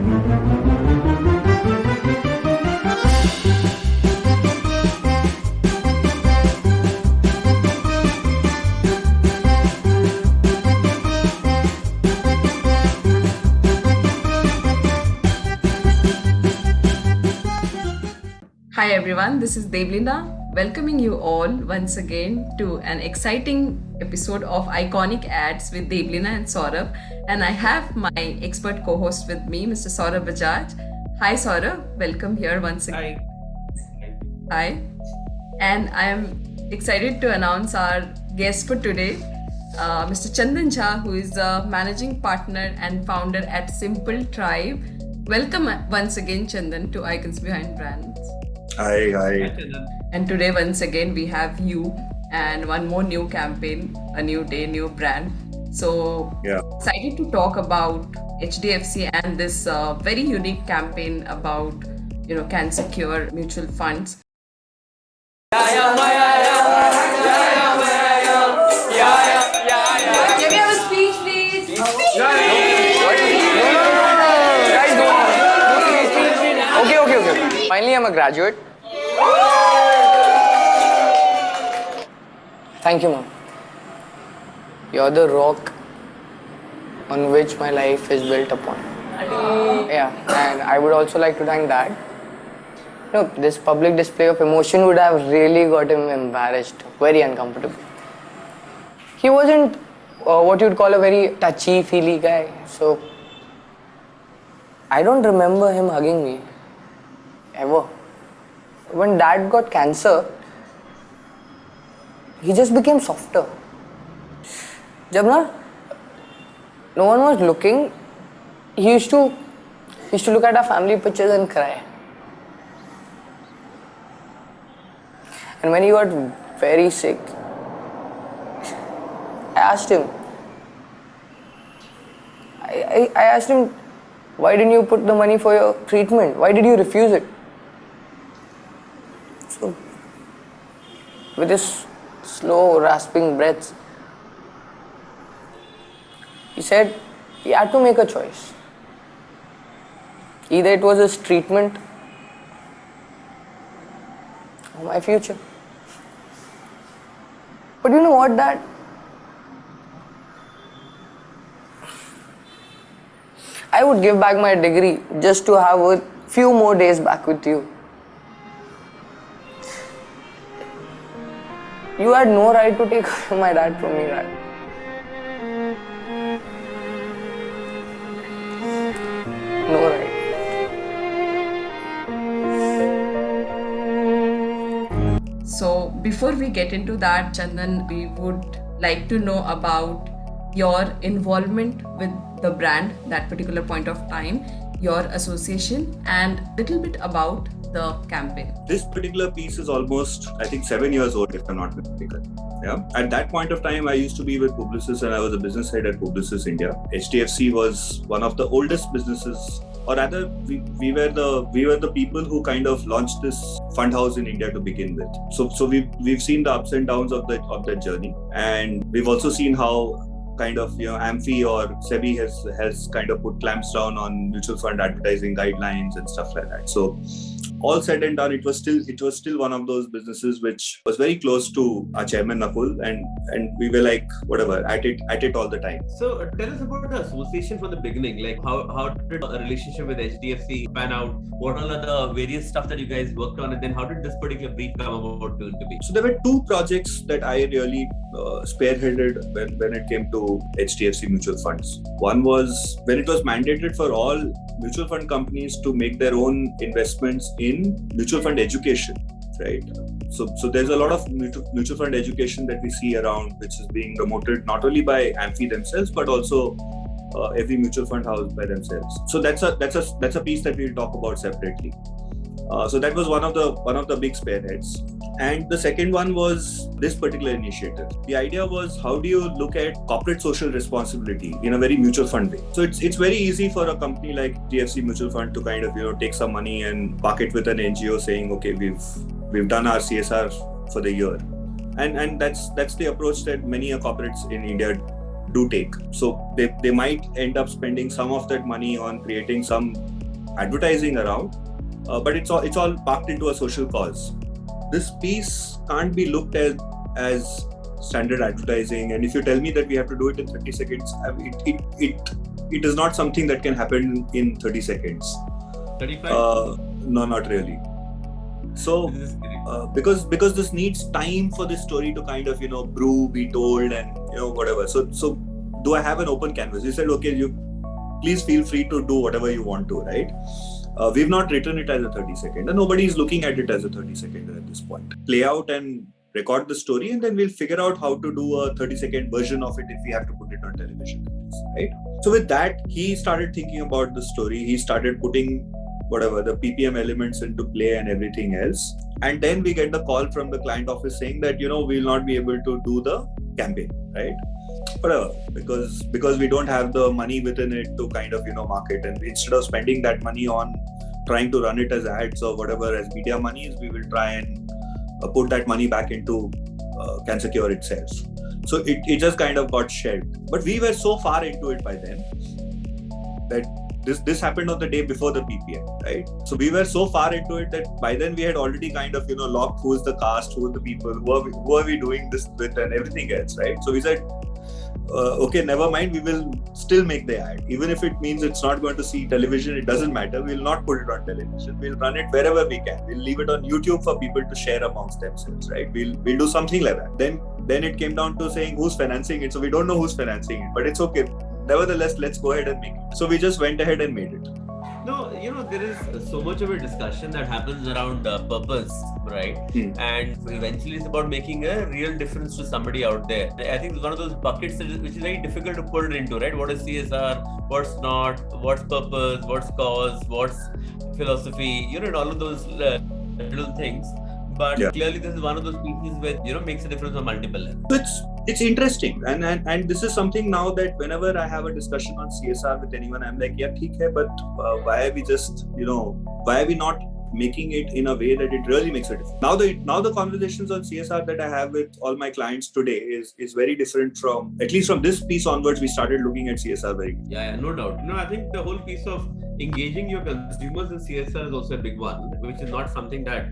Hi everyone, this is Devleena, welcoming you all once again to an exciting episode of Iconic Ads with Devleena and Saurabh. And I have my expert co-host with me, Mr. Saurabh Bajaj. Hi Saurabh, welcome here once again. Hi. And I am excited to announce our guest for today, Mr. Chandan Jha, who is the managing partner and founder at Simple Tribe. Welcome once again, Chandan, to Icons Behind Brands. Hi. And today, once again, we have you and one more new campaign, a new day, new brand. So, excited to talk about HDFC and this very unique campaign about, can secure mutual funds. Can we have a speech, please? Okay. Finally, I'm a graduate. Thank you, Mom. You're the rock on which my life is built upon. Yeah, and I would also like to thank Dad. This public display of emotion would have really got him embarrassed, very uncomfortable. He wasn't what you'd call a very touchy-feely guy, so I don't remember him hugging me, ever. When Dad got cancer, he just became softer. Jab no one was looking, he used to look at our family pictures and cry. And when he got very sick, I asked him, why didn't you put the money for your treatment? Why did you refuse it? So, with his slow, rasping breaths, he said he had to make a choice. Either it was his treatment or my future. But you know what, Dad? I would give back my degree just to have a few more days back with you. You had no right to take my dad from me, Dad. No right. So, before we get into that, Chandan, we would like to know about your involvement with the brand, that particular point of time, your association, and a little bit about the campaign. This particular piece is almost, I think, 7 years old, if I'm not mistaken. Yeah. At that point of time, I used to be with Publicis and I was a business head at Publicis India. HDFC was one of the oldest businesses, or rather, we were the people who kind of launched this fund house in India to begin with. So we've seen the ups and downs of that journey, and we've also seen how kind of AMFI or SEBI has kind of put clamps down on mutual fund advertising guidelines and stuff like that. So all said and done, it was still one of those businesses which was very close to our chairman Nakul, and we were like whatever at it all the time. So tell us about the association from the beginning. Like how did a relationship with HDFC pan out? What all are the various stuff that you guys worked on, and then how did this particular brief come about to be? So there were two projects that I really spearheaded when it came to HDFC Mutual Funds. One was when it was mandated for all mutual fund companies to make their own investments in mutual fund education, right? So there's a lot of mutual fund education that we see around, which is being promoted not only by AMFI themselves, but also every mutual fund house by themselves. So that's a piece that we'll talk about separately. So that was one of the big spearheads. And the second one was this particular initiative. The idea was, how do you look at corporate social responsibility in a very mutual fund way? So it's very easy for a company like HDFC Mutual Fund to kind of take some money and park it with an NGO saying, okay, we've done our CSR for the year, and that's the approach that many corporates in India do take. So they might end up spending some of that money on creating some advertising around, but it's all parked into a social cause. This piece can't be looked at as standard advertising, and if you tell me that we have to do it in 30 seconds, it is not something that can happen in 30 seconds. 35? No, not really. So because this needs time for this story to kind of brew, be told, and whatever. So do I have an open canvas? You said, okay, you please feel free to do whatever you want to, right? We've not written it as a 30-second, and nobody is looking at it as a 30-second at this point. Play out and record the story, and then we'll figure out how to do a 30-second version of it if we have to put it on television, right? So with that, he started thinking about the story. He started putting whatever the PPM elements into play and everything else. And then we get the call from the client office saying that, we'll not be able to do the campaign, right? Whatever, because we don't have the money within it to kind of, market. And instead of spending that money on trying to run it as ads or whatever as media monies, we will try and put that money back into Cancer Cure itself. So it just kind of got shelved. But we were so far into it by then that this happened on the day before the PPM, right? So we were so far into it that by then we had already kind of, locked who's the cast, who are the people, who are we doing this with, and everything else, right? So we said, okay, never mind, we will still make the ad. Even if it means it's not going to see television, it doesn't matter. We'll not put it on television. We'll run it wherever we can. We'll leave it on YouTube for people to share amongst themselves, right? We'll do something like that. Then it came down to saying who's financing it. So we don't know who's financing it, but it's okay. Nevertheless, let's go ahead and make it. So we just went ahead and made it. No, there is so much of a discussion that happens around purpose, right? And eventually it's about making a real difference to somebody out there. I think it's one of those buckets which is very difficult to put it into, right? What is CSR? What's not? What's purpose? What's cause? What's philosophy? And all of those little things. But clearly this is one of those pieces where, makes a difference on multiple levels. So it's interesting. And this is something now that whenever I have a discussion on CSR with anyone, I'm like, yeah, theek hai, but why are we just, why are we not making it in a way that it really makes a difference? Now the conversations on CSR that I have with all my clients today is very different from, at least from this piece onwards, we started looking at CSR very. Yeah, no doubt. I think the whole piece of engaging your consumers in CSR is also a big one, which is not something that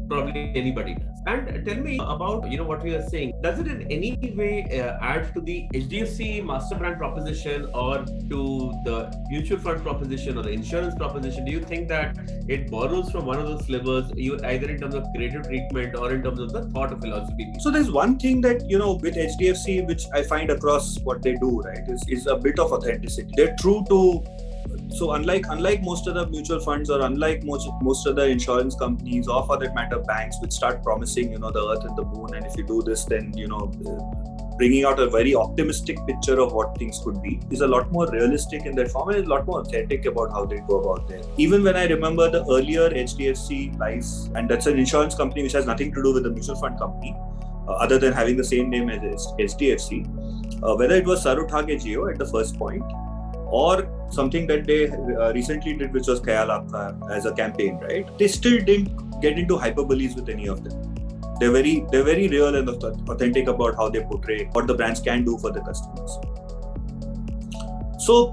probably anybody does. And tell me about what we are saying. Does it in any way add to the HDFC master brand proposition or to the mutual fund proposition or the insurance proposition? Do you think that it borrows from one of those slivers, either in terms of creative treatment or in terms of the thought or philosophy? So there's one thing that with HDFC, which I find across what they do, right, is a bit of authenticity. They're true to. So unlike most of the mutual funds or unlike most of the insurance companies or for that matter banks, which start promising the earth and the moon, and if you do this then bringing out a very optimistic picture of what things could be, is a lot more realistic in that form and is a lot more authentic about how they go about it. Even when I remember the earlier HDFC Life, and that's an insurance company which has nothing to do with the mutual fund company, other than having the same name as HDFC, whether it was Sar Utha Ke Jio at the first point, or something that they recently did, which was Khayal Aapka as a campaign, right? They still didn't get into hyperboles with any of them. They're very real and authentic about how they portray what the brands can do for the customers. So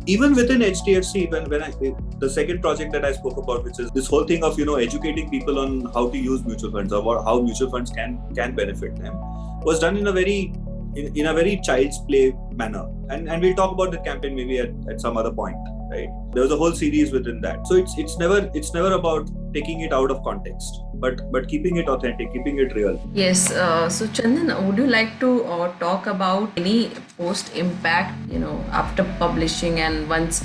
even within HDFC, when the second project that I spoke about, which is this whole thing of educating people on how to use mutual funds or how mutual funds can benefit them, was done in a very child's play manner. And we'll talk about the campaign maybe at some other point, right? There was a whole series within that. So it's never about taking it out of context, but keeping it authentic, keeping it real. Yes. So Chandan, would you like to talk about any post impact, after publishing and once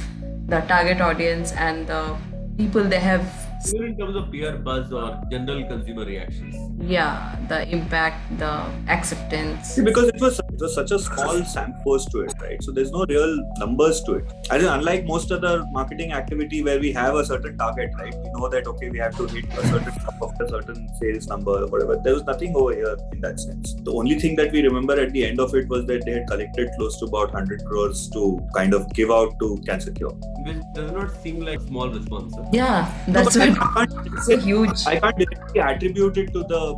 the target audience and the people they have? Even in terms of peer buzz or general consumer reactions. Yeah, the impact, the acceptance. Because it was such a small sample to it, right? So there's no real numbers to it. I think unlike most other marketing activity where we have a certain target, right? We know that, okay, we have to hit a certain sales number or whatever. There was nothing over here in that sense. The only thing that we remember at the end of it was that they had collected close to about 100 crores to kind of give out to Cancer Cure. Which does not seem like a small response. Yeah, that's it's a huge. I can't directly attribute it to the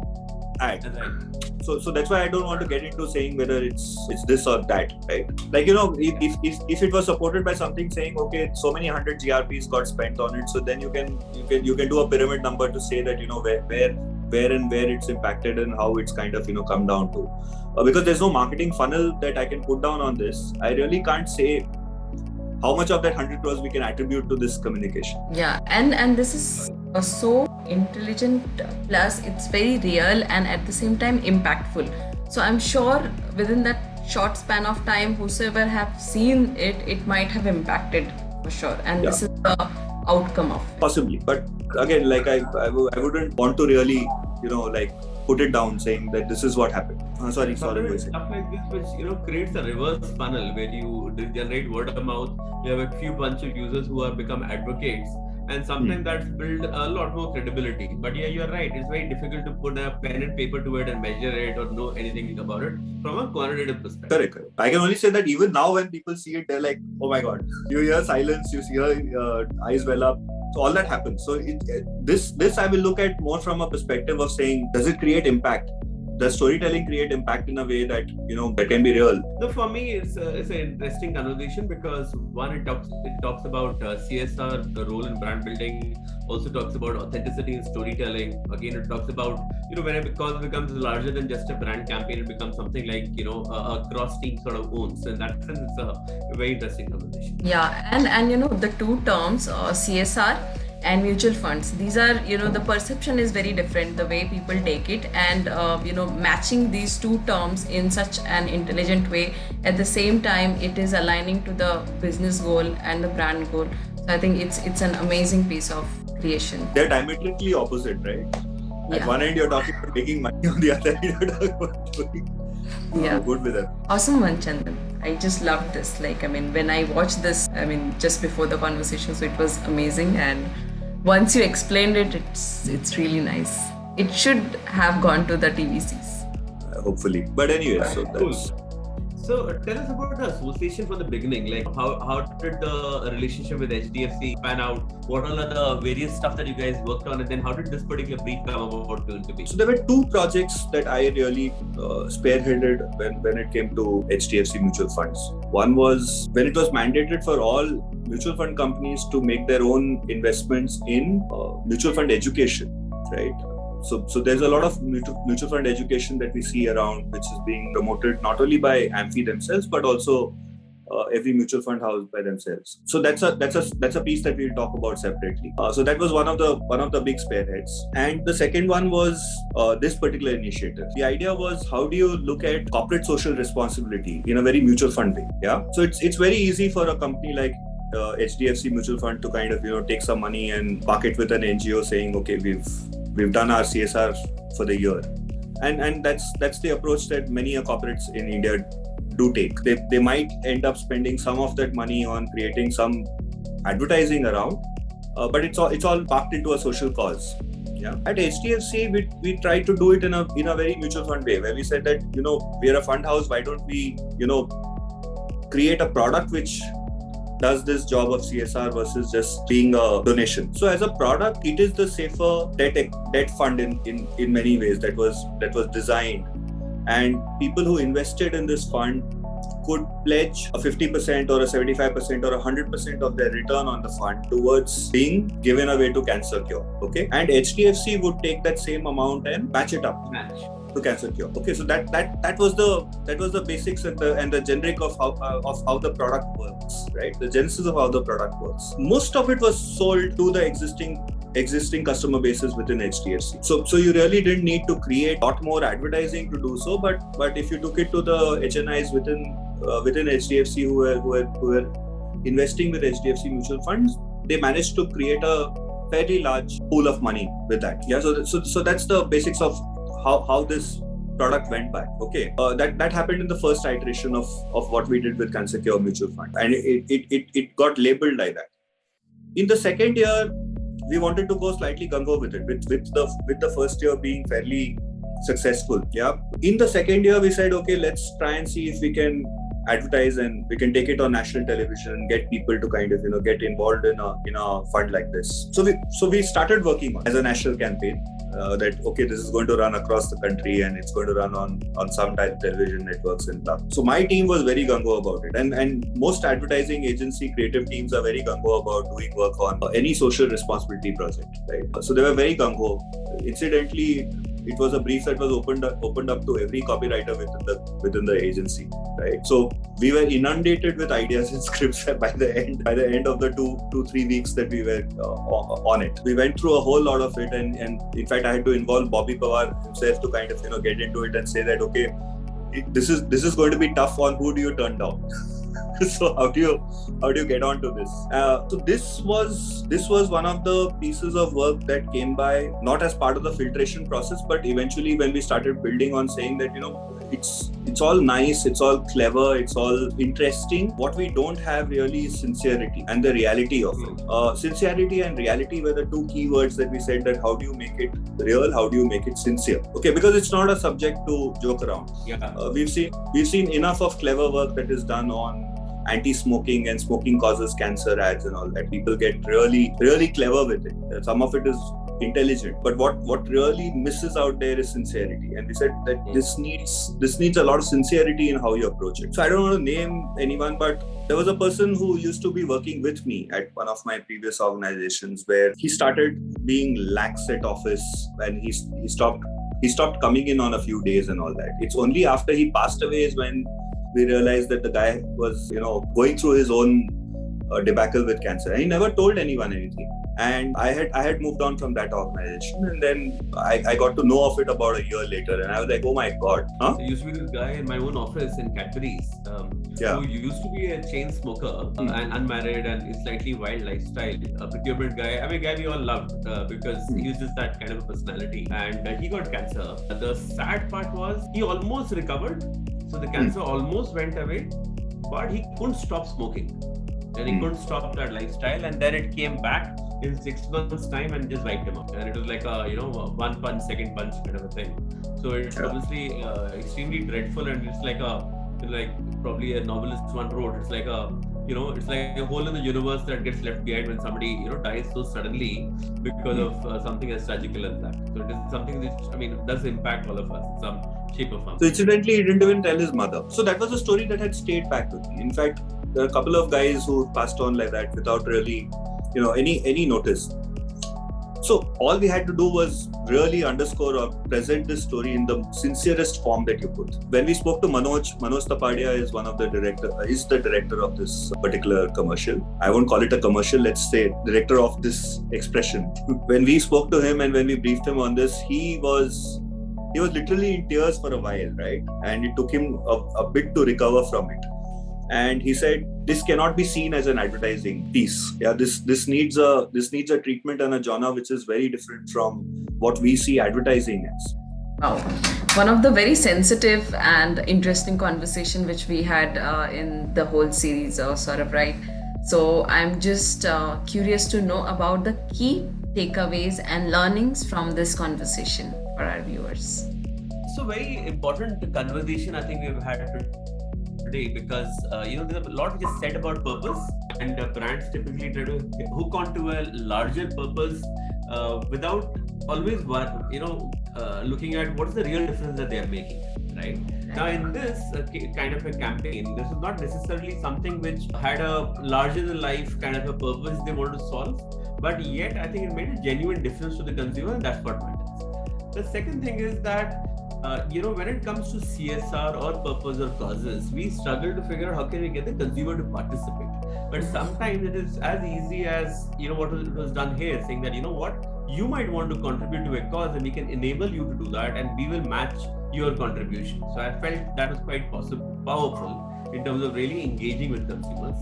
ad. Right. So that's why I don't want to get into saying whether it's this or that, right? Like, if it was supported by something saying, okay, so many 100 GRPs got spent on it, so then you can do a pyramid number to say that, where it's impacted and how it's kind of, come down to. Because there's no marketing funnel that I can put down on this. I really can't say how much of that 100 crores we can attribute to this communication. Yeah, and this is so intelligent, plus it's very real and at the same time impactful. So I'm sure within that short span of time, whosoever have seen it, it might have impacted for sure. And this is the outcome of it. Possibly, but again, like I wouldn't want to really, put it down saying that this is what happened. Sorry. Stuff like this, which creates a reverse funnel where you generate word of mouth. You have a few bunch of users who have become advocates, and sometimes that's build a lot more credibility. But yeah, you're right. It's very difficult to put a pen and paper to it and measure it or know anything about it from a quantitative perspective. Correct. I can only say that even now, when people see it, they're like, "Oh my God!" You hear silence, you hear eyes well up. So all that happens. So this I will look at more from a perspective of saying, does it create impact? Does storytelling create impact in a way that that can be real? No, for me, it's an interesting conversation because one, it talks about CSR, the role in brand building. Also talks about authenticity in storytelling. Again, it talks about when it becomes larger than just a brand campaign, it becomes something like a cross team sort of owns. So in that sense, it's a very interesting conversation. Yeah, and the two terms, CSR and mutual funds, these are the perception is very different, the way people take it, and matching these two terms in such an intelligent way, at the same time it is aligning to the business goal and the brand goal. So I think it's an amazing piece of creation. They're diametrically opposite, right? At one end you're talking about making money, on the other end you're talking about doing good with it. Awesome one, Chandan. I just loved this. When I watched this, just before the conversation, so it was amazing, and once you explained it, it's really nice. It should have gone to the TVCs. Hopefully. But anyway, so that's... So tell us about the association from the beginning. Like how did the relationship with HDFC pan out? What all are the various stuff that you guys worked on, and then how did this particular brief come about to be? So there were two projects that I really spearheaded when it came to HDFC Mutual Funds. One was when it was mandated for all mutual fund companies to make their own investments in mutual fund education, right? So there's a lot of mutual fund education that we see around, which is being promoted not only by AMFI themselves, but also every mutual fund house by themselves. So that's a piece that we'll talk about separately. So that was one of the big spearheads. And the second one was this particular initiative. The idea was, how do you look at corporate social responsibility in a very mutual fund way? Yeah. So it's very easy for a company like HDFC Mutual Fund to kind of take some money and park it with an NGO saying, okay, we've done our CSR for the year, and that's the approach that many corporates in India do take. They might end up spending some of that money on creating some advertising around, but it's all parked into a social cause. Yeah. At HDFC, we try to do it in a very mutual fund way, where we said that we are a fund house. Why don't we create a product which does this job of CSR versus just being a donation. So as a product, it is the safer debt fund in many ways that was designed, and people who invested in this fund could pledge a 50% or a 75% or 100% of their return on the fund towards being given away to cancer cure. Okay, and HDFC would take that same amount and match it up to cancer cure. Okay, so that was the basics and the generic of how the product works, right? The genesis of how the product works. Most of it was sold to the existing customer bases within HDFC. So you really didn't need to create a lot more advertising to do so. But if you took it to the HNIs within HDFC who were investing with HDFC mutual funds, they managed to create a fairly large pool of money with that. Yeah. So that's the basics of how this product went by. Okay, that happened in the first iteration of what we did with Cancer Cure Mutual Fund, and it got labeled like that. In the second year, we wanted to go slightly gung-ho with it, with the first year being fairly successful. Yeah. In the second year, we said, okay, let's try and see if we can advertise and we can take it on national television and get people to kind of get involved in a fund like this. So we started working on as a national campaign. that okay, this is going to run across the country and it's going to run on some type of television networks and stuff. So my team was very gung-ho about it, and most advertising agency creative teams are very gung-ho about doing work on any social responsibility project, right? So they were very gung-ho. Incidentally, it was a brief that was opened up to every copywriter within the agency, right? So we were inundated with ideas and scripts by the end of the 2-3 weeks that we were on it. We went through a whole lot of it, and in fact I had to involve Bobby Pawar himself to kind of get into it and say that okay, this is going to be tough. On who do you turn down? So how do you get onto this? So this was one of the pieces of work that came by not as part of the filtration process, but eventually when we started building on saying that it's all nice, it's all clever, it's all interesting. What we don't have really is sincerity and the reality of it. Sincerity and reality were the two key words that we said, that how do you make it real? How do you make it sincere? Okay, because it's not a subject to joke around. Yeah. We've seen enough of clever work that is done on anti-smoking and smoking causes cancer ads and all that. People get really, really clever with it. Some of it is intelligent, but what really misses out there is sincerity. And we said that this needs a lot of sincerity in how you approach it. So I don't want to name anyone, but there was a person who used to be working with me at one of my previous organizations where he started being lax at office, and he stopped coming in on a few days and all that. It's only after he passed away is when we realized that the guy was, going through his own debacle with cancer. And he never told anyone anything. And I had moved on from that organization, and then I got to know of it about a year later, and I was like, oh my god, huh? There used to be this guy in my own office in Cadbury's who used to be a chain smoker and unmarried and a slightly wild lifestyle, a procurement guy. I mean, a guy we all loved because he was just that kind of a personality, and he got cancer. The sad part was he almost recovered, so the cancer almost went away, but he couldn't stop smoking. And he couldn't stop that lifestyle, and then it came back in 6 months' time and just wiped him out. And it was like a one punch, second punch kind of a thing. So it's obviously extremely dreadful, and it's like probably a novelist one wrote. It's like it's like a hole in the universe that gets left behind when somebody dies so suddenly because of something as tragical as that. So it is something that does impact all of us in some shape or form. So incidentally, he didn't even tell his mother. So that was a story that had stayed back with me. In fact, there are a couple of guys who passed on like that without really, any notice. So all we had to do was really underscore or present this story in the sincerest form that you could. When we spoke to Manoj Tapadia is the director of this particular commercial. I won't call it a commercial, let's say director of this expression. When we spoke to him and when we briefed him on this, he was literally in tears for a while, right? And it took him a bit to recover from it. And he said, this cannot be seen as an advertising piece. Yeah, this needs a treatment and a genre which is very different from what we see advertising as. Wow. One of the very sensitive and interesting conversation which we had in the whole series, Saurabh, right? So I'm just curious to know about the key takeaways and learnings from this conversation for our viewers. So very important conversation I think we've had today, because there's a lot which is said about purpose, and brands typically try to hook onto a larger purpose without always looking at what is the real difference that they are making, right? Now in this kind of a campaign, this is not necessarily something which had a larger than life kind of a purpose they wanted to solve, but yet I think it made a genuine difference to the consumer, and that's what matters. The second thing is that when it comes to CSR or purpose or causes, we struggle to figure out how can we get the consumer to participate. But sometimes it is as easy as, what was done here, saying that, you might want to contribute to a cause and we can enable you to do that and we will match your contribution. So I felt that was quite powerful in terms of really engaging with consumers.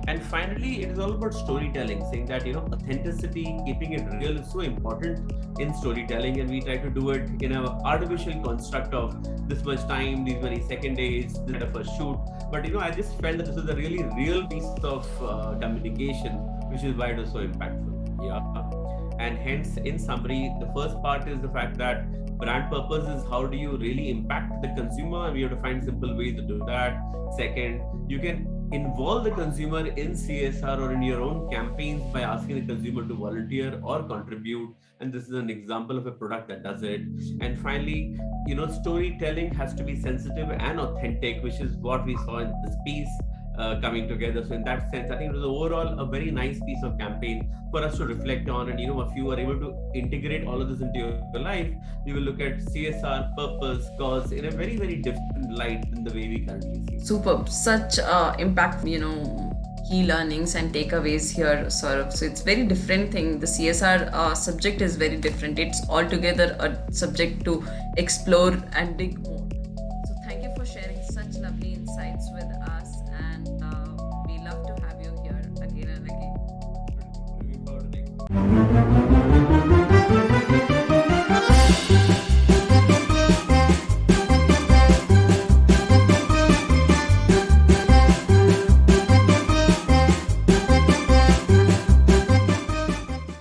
And finally, it is all about storytelling, saying that, authenticity, keeping it real is so important in storytelling, and we try to do it in an artificial construct of this much time, these many second days, this kind of a shoot. But, I just felt that this was a really real piece of communication, which is why it was so impactful. Yeah. And hence, in summary, the first part is the fact that brand purpose is how do you really impact the consumer, and we have to find simple ways to do that. Second, you can involve the consumer in CSR or in your own campaigns by asking the consumer to volunteer or contribute. And this is an example of a product that does it. And finally, storytelling has to be sensitive and authentic, which is what we saw in this piece. Coming together. So in that sense, I think it was overall a very nice piece of campaign for us to reflect on. And if you are able to integrate all of this into your life, you will look at CSR, purpose, cause in a very, very different light than the way we currently see. Superb. Such impact, key learnings and takeaways here, Saurabh. So it's very different thing. The CSR subject is very different. It's altogether a subject to explore and dig more. So thank you for sharing such lovely insights with us, and we love to have you here again and again. Looking forward to next.